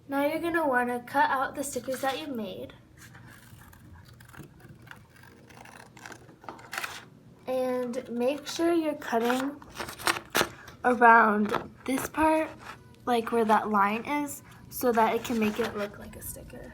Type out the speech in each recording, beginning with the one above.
Now you're going to want to cut out the stickers that you made. And make sure you're cutting around this part, like where that line is, so that it can make it look like a sticker.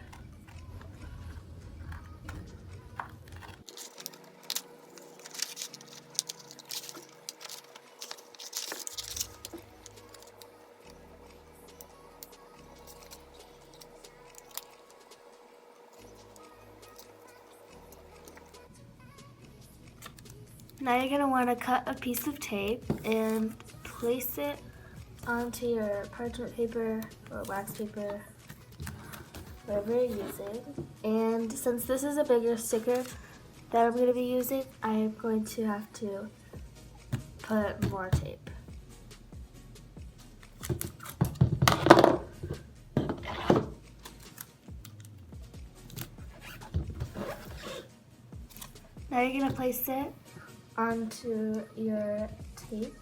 Now you're going to want to cut a piece of tape and place it onto your parchment paper or wax paper, whatever you're using. And since this is a bigger sticker that I'm going to be using, I'm going to have to put more tape. Now you're going to place it onto your tape,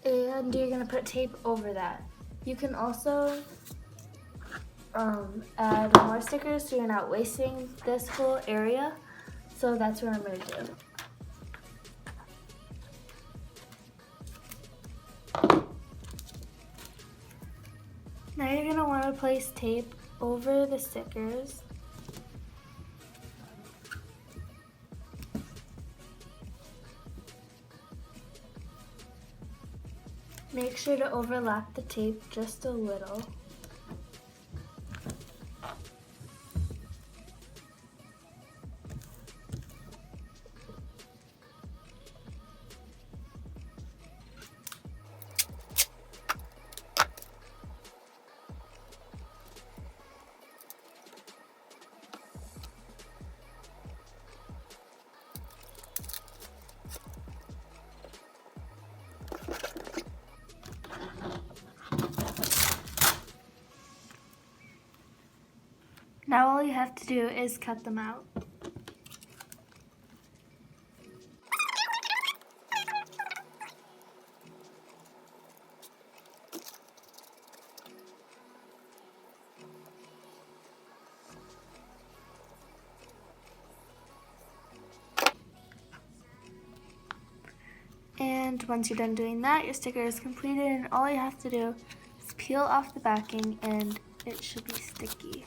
and you're going to put tape over that. You can also add more stickers so you're not wasting this whole area, so that's what I'm going to do. Now you're going to want to place tape over the stickers. Make sure to overlap the tape just a little. Now all you have to do is cut them out. And once you're done doing that, your sticker is completed, and all you have to do is peel off the backing and it should be sticky.